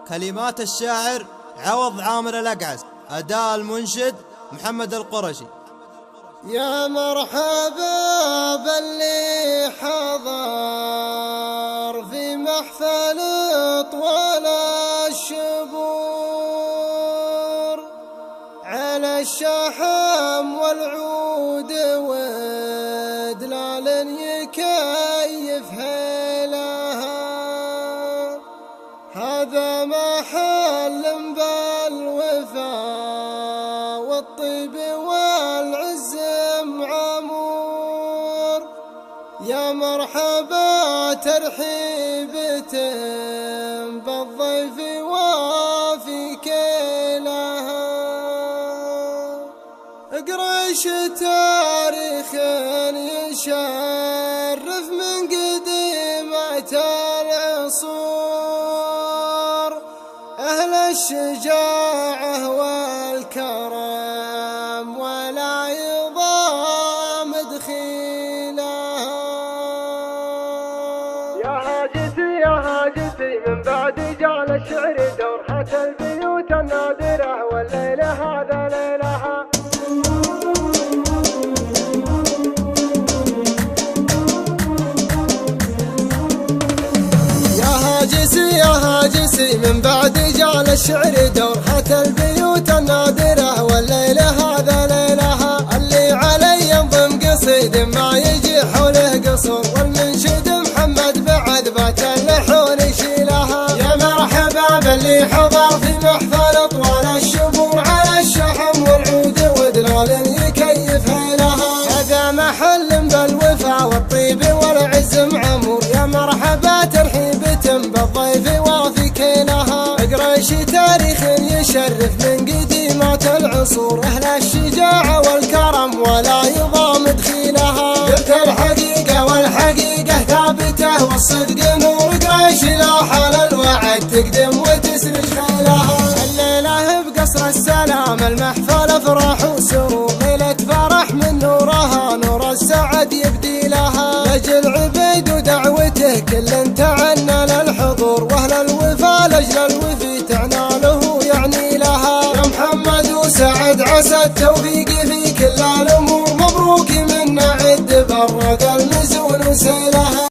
كلمات الشاعر عوض عامر الأقعس، أداء المنشد محمد القرشي. يا مرحبا باللي حضر في محفل طوال الشبور، على الشحم والعود ودلال يكيف هيلها. هذا محل بالوفا والطيب والعز معمور. يا مرحبا ترحيبة بالضيف وفي كيلها. قريش تاريخ يشرف من قديمة العصور، أهل الشجاعة والكرم ولا يضام دخيلها. يا هاجسي من بعد جعل الشعر دور، حتى البيوت النادرة والليلة هذا ليلها. يا هاجسي من بعد جعل الشعر دور، حتى البيوت النادرة والليلة هذا ليلها. اللي علي ينظم قصيد ما يجي حوله قصور، والمنشد محمد بعد بات اللحون يشيلها. يا مرحبا باللي حضر في محفل طوال الشبور، على الشحم والعود ودلال يكيف هيلها. هذا محل بالوفا والطيب والعز معمور. يا مرحبا ترحيبة بالضيف وفي كيلها. قريش تاريخ يشرف من قديمات العصور، أهل الشجاعة والكرم ولا يضام دخيلها. قلت الحقيقة والحقيقة ثابتة والصدق نور، قريش لا حال الوعد تقدم وتسرج خيلها. الليلة بقصر السلام المحفل افراح وسرور، ليلة فرح من نورها نور السعد يبدي لها. لجل عبيد ودعوته كل تعنى للحضور، واهل الوفا لاجل الوفي تعنى له يعني لها. يا محمد وسعد عسى التوفيق